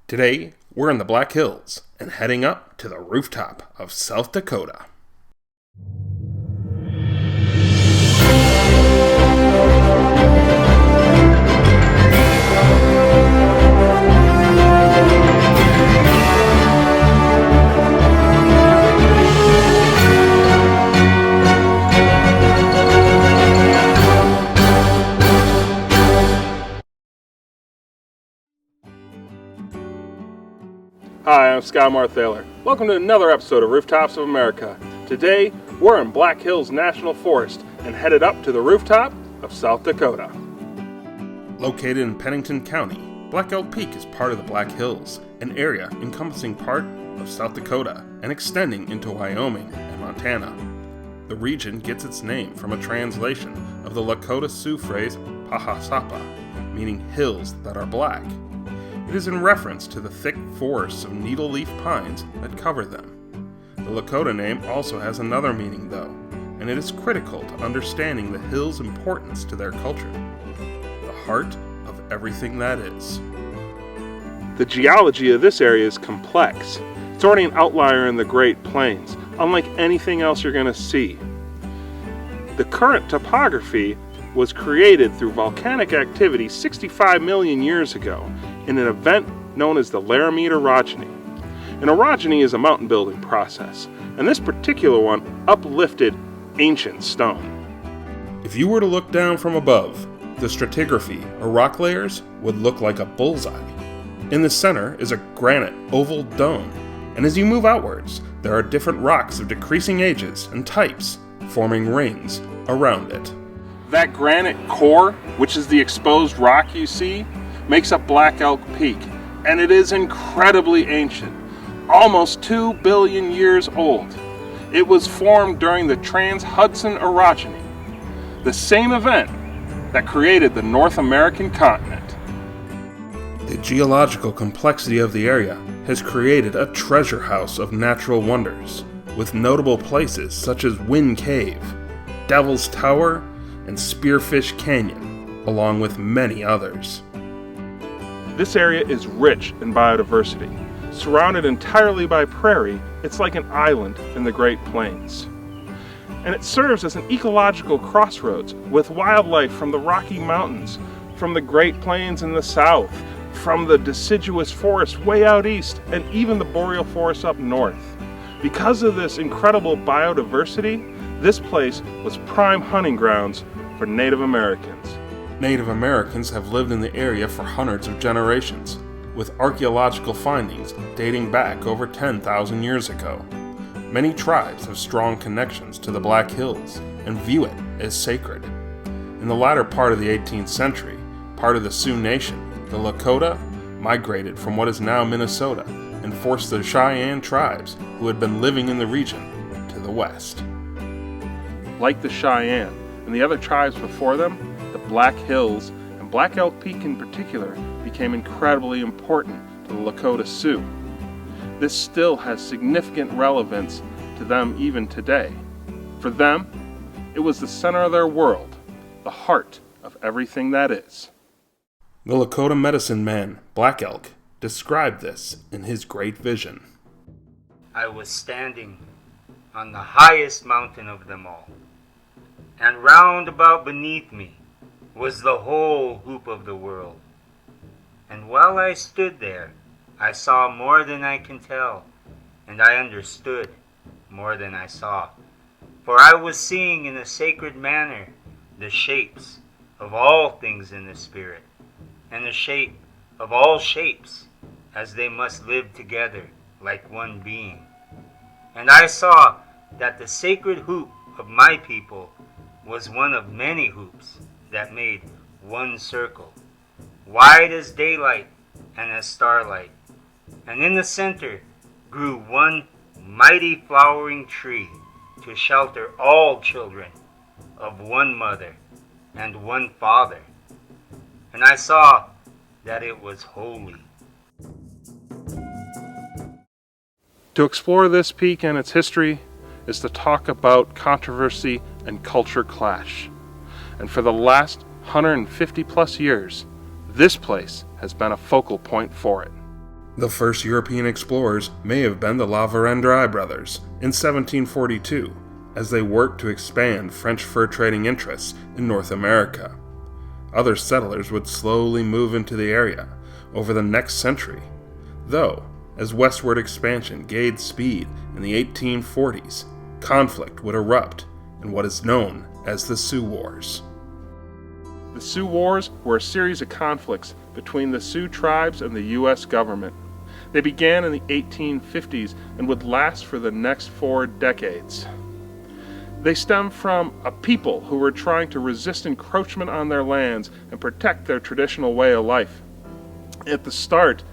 Today, we're in the Black Hills and heading up to the rooftop of South Dakota. Hi, I'm Scott Marthaler. Welcome to another episode of Rooftops of America. Today, we're in Black Hills National Forest and headed up to the rooftop of South Dakota. Located in Pennington County, Black Elk Peak is part of the Black Hills, an area encompassing part of South Dakota and extending into Wyoming and Montana. The region gets its name from a translation of the Lakota Sioux phrase Pahasapa, meaning hills that are black. It is in reference to the thick forests of needle-leaf pines that cover them. The Lakota name also has another meaning though, and it is critical to understanding the hill's importance to their culture. The heart of everything that is. The geology of this area is complex. It's already an outlier in the Great Plains, unlike anything else you're going to see. The current topography was created through volcanic activity 65 million years ago in an event known as the Laramide orogeny. An orogeny is a mountain building process, and this particular one uplifted ancient stone. If you were to look down from above, the stratigraphy, or rock layers, would look like a bullseye. In the center is a granite oval dome, and as you move outwards, there are different rocks of decreasing ages and types, forming rings around it. That granite core, which is the exposed rock you see, makes up Black Elk Peak, and it is incredibly ancient, almost 2 billion years old. It was formed during the Trans-Hudson orogeny, the same event that created the North American continent. The geological complexity of the area has created a treasure house of natural wonders, with notable places such as Wind Cave, Devil's Tower, and Spearfish Canyon, along with many others. This area is rich in biodiversity. Surrounded entirely by prairie, it's like an island in the Great Plains. And it serves as an ecological crossroads with wildlife from the Rocky Mountains, from the Great Plains in the south, from the deciduous forest way out east, and even the boreal forest up north. Because of this incredible biodiversity, this place was prime hunting grounds for Native Americans. Native Americans have lived in the area for hundreds of generations, with archaeological findings dating back over 10,000 years ago. Many tribes have strong connections to the Black Hills and view it as sacred. In the latter part of the 18th century, part of the Sioux Nation, the Lakota, migrated from what is now Minnesota and forced the Cheyenne tribes who had been living in the region to the west. Like the Cheyenne and the other tribes before them, the Black Hills, and Black Elk Peak in particular, became incredibly important to the Lakota Sioux. This still has significant relevance to them even today. For them, it was the center of their world, the heart of everything that is. The Lakota medicine man, Black Elk, described this in his great vision. I was standing on the highest mountain of them all, and round about beneath me was the whole hoop of the world. And while I stood there, I saw more than I can tell, and I understood more than I saw. For I was seeing in a sacred manner the shapes of all things in the spirit, and the shape of all shapes, as they must live together like one being. And I saw that the sacred hoop of my people was one of many hoops that made one circle, wide as daylight and as starlight. And in the center grew one mighty flowering tree to shelter all children of one mother and one father. And I saw that it was holy. To explore this peak and its history is to talk about controversy and culture clash. And for the last 150 plus years, this place has been a focal point for it. The first European explorers may have been the La Vérendrye brothers in 1742, as they worked to expand French fur trading interests in North America. Other settlers would slowly move into the area over the next century, though, as westward expansion gained speed in the 1840s, conflict would erupt in what is known as the Sioux Wars. The Sioux Wars were a series of conflicts between the Sioux tribes and the U.S. government. They began in the 1850s and would last for the next 4 decades. They stem from a people who were trying to resist encroachment on their lands and protect their traditional way of life. At the start,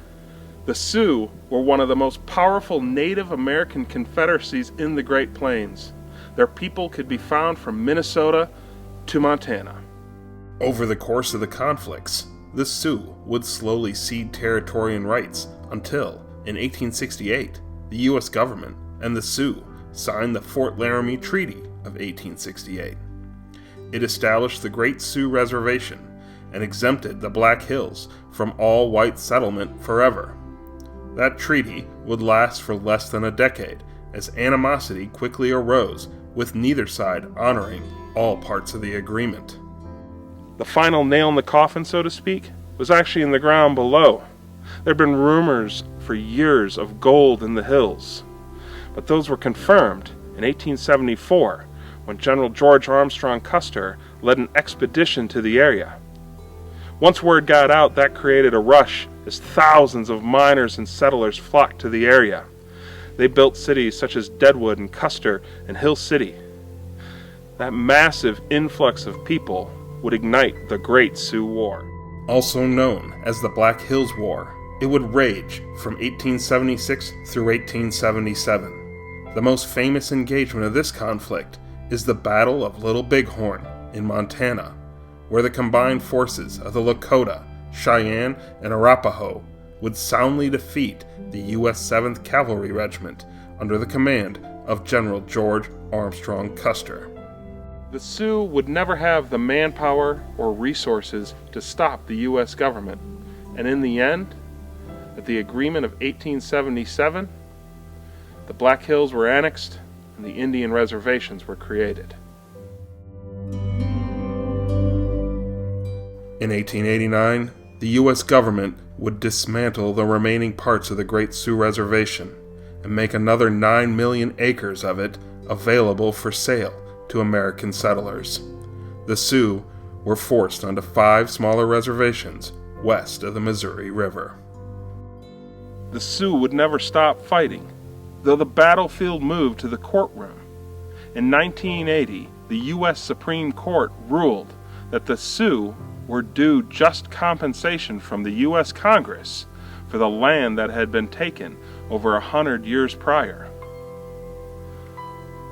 the Sioux were one of the most powerful Native American confederacies in the Great Plains. Their people could be found from Minnesota to Montana. Over the course of the conflicts, the Sioux would slowly cede territory and rights until, in 1868, the U.S. government and the Sioux signed the Fort Laramie Treaty of 1868. It established the Great Sioux Reservation and exempted the Black Hills from all white settlement forever. That treaty would last for less than a decade, as animosity quickly arose, with neither side honoring all parts of the agreement. The final nail in the coffin, so to speak, was actually in the ground below. There had been rumors for years of gold in the hills, but those were confirmed in 1874 when General George Armstrong Custer led an expedition to the area. Once word got out, that created a rush as thousands of miners and settlers flocked to the area. They built cities such as Deadwood and Custer and Hill City. That massive influx of people would ignite the Great Sioux War. Also known as the Black Hills War, it would rage from 1876 through 1877. The most famous engagement of this conflict is the Battle of Little Bighorn in Montana, where the combined forces of the Lakota, Cheyenne, and Arapaho would soundly defeat the U.S. 7th Cavalry Regiment under the command of General George Armstrong Custer. The Sioux would never have the manpower or resources to stop the U.S. government, and in the end, at the agreement of 1877, the Black Hills were annexed and the Indian reservations were created. In 1889, the U.S. government would dismantle the remaining parts of the Great Sioux Reservation and make another 9 million acres of it available for sale to American settlers. The Sioux were forced onto 5 smaller reservations west of the Missouri River. The Sioux would never stop fighting, though the battlefield moved to the courtroom. In 1980, the U.S. Supreme Court ruled that the Sioux were due just compensation from the U.S. Congress for the land that had been taken over 100 years prior.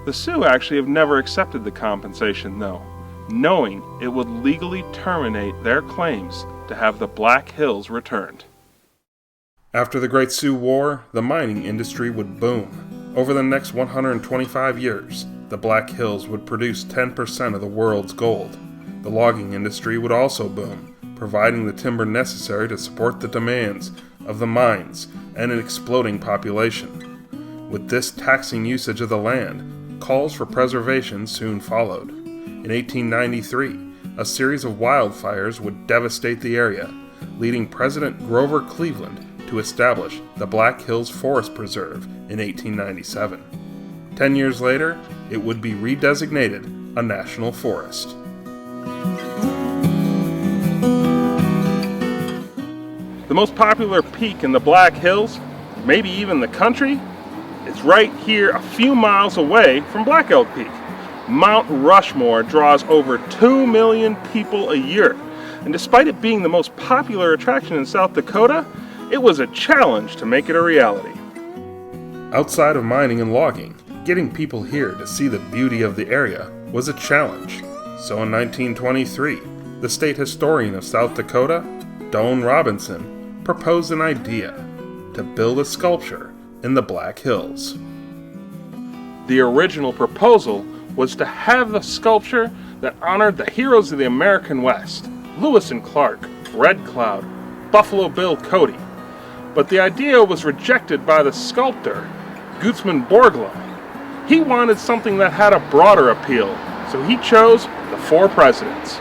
The Sioux actually have never accepted the compensation, though, knowing it would legally terminate their claims to have the Black Hills returned. After the Great Sioux War, the mining industry would boom. Over the next 125 years, the Black Hills would produce 10% of the world's gold. The logging industry would also boom, providing the timber necessary to support the demands of the mines and an exploding population. With this taxing usage of the land, calls for preservation soon followed. In 1893, a series of wildfires would devastate the area, leading President Grover Cleveland to establish the Black Hills Forest Preserve in 1897. 10 years later, it would be redesignated a national forest. The most popular peak in the Black Hills, maybe even the country, is right here a few miles away from Black Elk Peak. Mount Rushmore draws over 2 million people a year, and despite it being the most popular attraction in South Dakota, it was a challenge to make it a reality. Outside of mining and logging, getting people here to see the beauty of the area was a challenge. So in 1923, the state historian of South Dakota, Doane Robinson, proposed an idea to build a sculpture in the Black Hills. The original proposal was to have a sculpture that honored the heroes of the American West, Lewis and Clark, Red Cloud, Buffalo Bill Cody. But the idea was rejected by the sculptor, Gutzmann Borglum. He wanted something that had a broader appeal, so he chose the four presidents.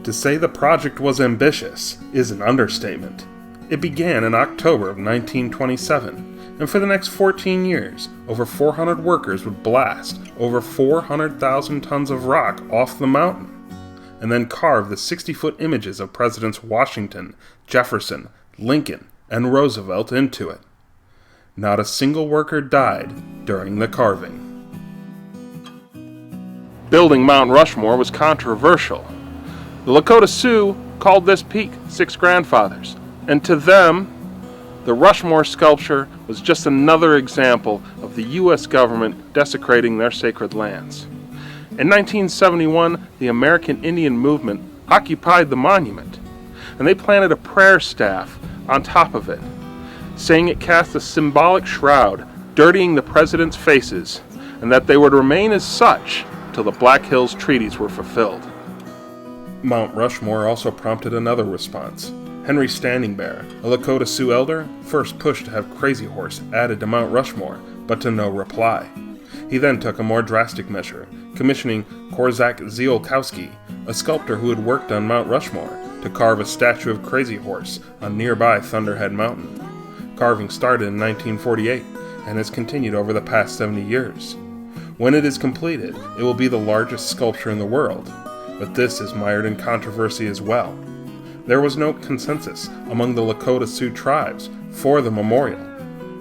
To say the project was ambitious is an understatement. It began in October of 1927, and for the next 14 years, over 400 workers would blast over 400,000 tons of rock off the mountain, and then carve the 60-foot images of Presidents Washington, Jefferson, Lincoln, and Roosevelt into it. Not a single worker died during the carving. Building Mount Rushmore was controversial. The Lakota Sioux called this peak Six Grandfathers, and to them, the Rushmore sculpture was just another example of the U.S. government desecrating their sacred lands. In 1971, the American Indian movement occupied the monument, and they planted a prayer staff on top of it, saying it cast a symbolic shroud, dirtying the presidents' faces, and that they would remain as such till the Black Hills treaties were fulfilled. Mount Rushmore also prompted another response. Henry Standing Bear, a Lakota Sioux elder, first pushed to have Crazy Horse added to Mount Rushmore, but to no reply. He then took a more drastic measure, commissioning Korzak Ziolkowski, a sculptor who had worked on Mount Rushmore, to carve a statue of Crazy Horse on nearby Thunderhead Mountain. Carving started in 1948 and has continued over the past 70 years. When it is completed, it will be the largest sculpture in the world, but this is mired in controversy as well. There was no consensus among the Lakota Sioux tribes for the memorial,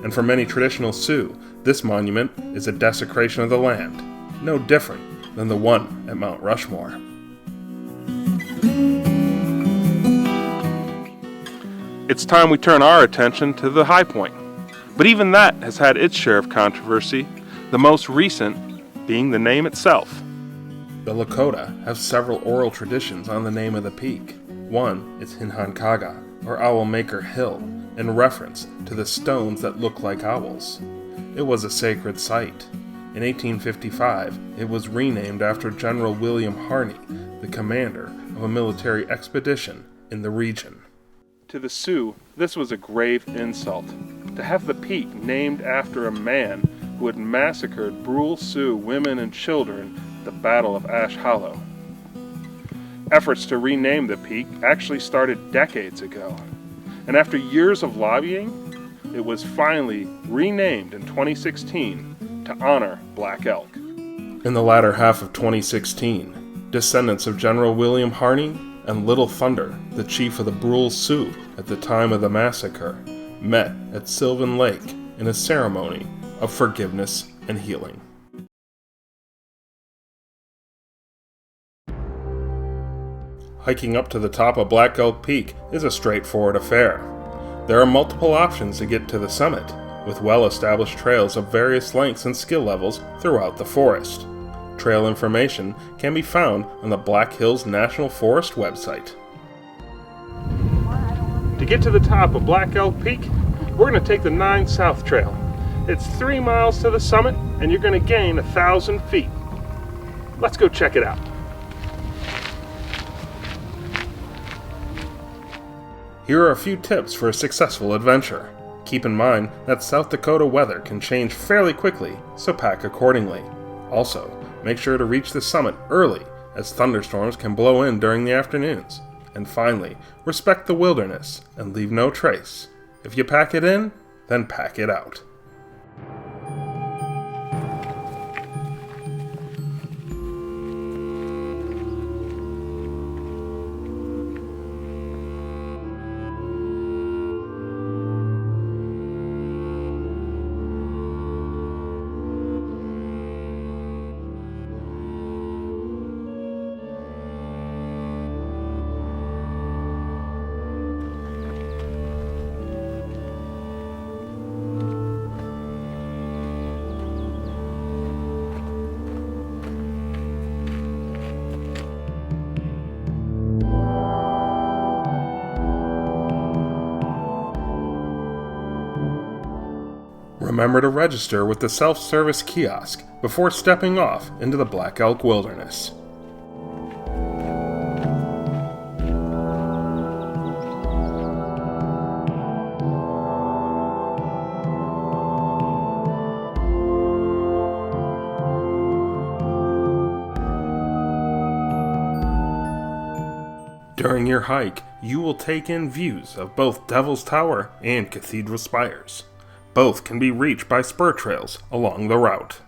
and for many traditional Sioux, this monument is a desecration of the land, no different than the one at Mount Rushmore. It's time we turn our attention to the Highpoint, but even that has had its share of controversy, the most recent being the name itself. The Lakota have several oral traditions on the name of the peak. One is Hinhankaga, or Owl Maker Hill, in reference to the stones that look like owls. It was a sacred site. In 1855, it was renamed after General William Harney, the commander of a military expedition in the region. To the Sioux, this was a grave insult. To have the peak named after a man who had massacred Brule Sioux women and children at the Battle of Ash Hollow. Efforts to rename the peak actually started decades ago, and after years of lobbying, it was finally renamed in 2016 to honor Black Elk. In the latter half of 2016, descendants of General William Harney and Little Thunder, the chief of the Brule Sioux at the time of the massacre, met at Sylvan Lake in a ceremony of forgiveness and healing. Hiking up to the top of Black Elk Peak is a straightforward affair. There are multiple options to get to the summit, with well-established trails of various lengths and skill levels throughout the forest. Trail information can be found on the Black Hills National Forest website. To get to the top of Black Elk Peak, we're going to take the 9 South Trail. It's 3 miles to the summit, and you're going to gain 1,000 feet. Let's go check it out. Here are a few tips for a successful adventure. Keep in mind that South Dakota weather can change fairly quickly, so pack accordingly. Also, make sure to reach the summit early, as thunderstorms can blow in during the afternoons. And finally, respect the wilderness and leave no trace. If you pack it in, then pack it out. Remember to register with the self-service kiosk before stepping off into the Black Elk Wilderness. During your hike, you will take in views of both Devil's Tower and Cathedral Spires. Both can be reached by spur trails along the route.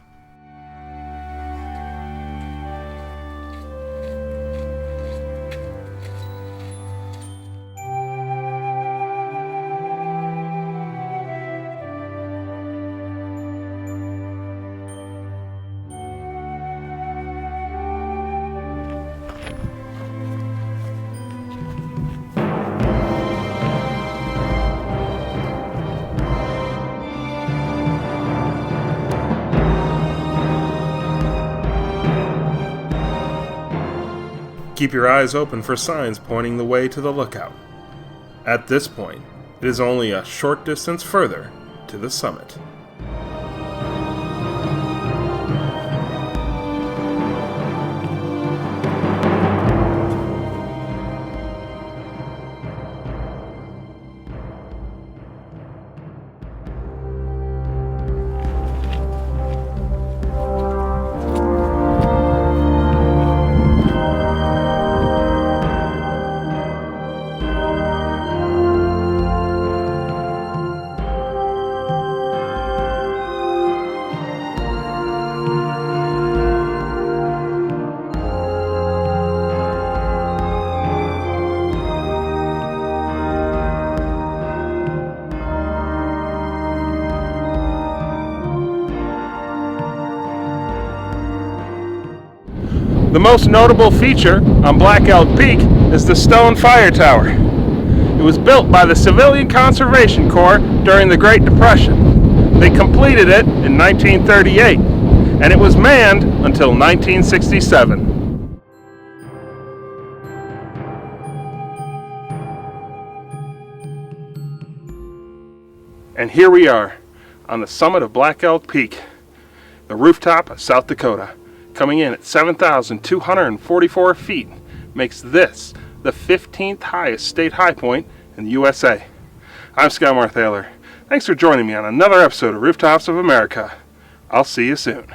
Keep your eyes open for signs pointing the way to the lookout. At this point, it is only a short distance further to the summit. The most notable feature on Black Elk Peak is the stone fire tower. It was built by the Civilian Conservation Corps during the Great Depression. They completed it in 1938, and it was manned until 1967. And here we are on the summit of Black Elk Peak, the rooftop of South Dakota. Coming in at 7,244 feet, makes this the 15th highest state high point in the USA. I'm Scott Thaler. Thanks for joining me on another episode of Rooftops of America. I'll see you soon.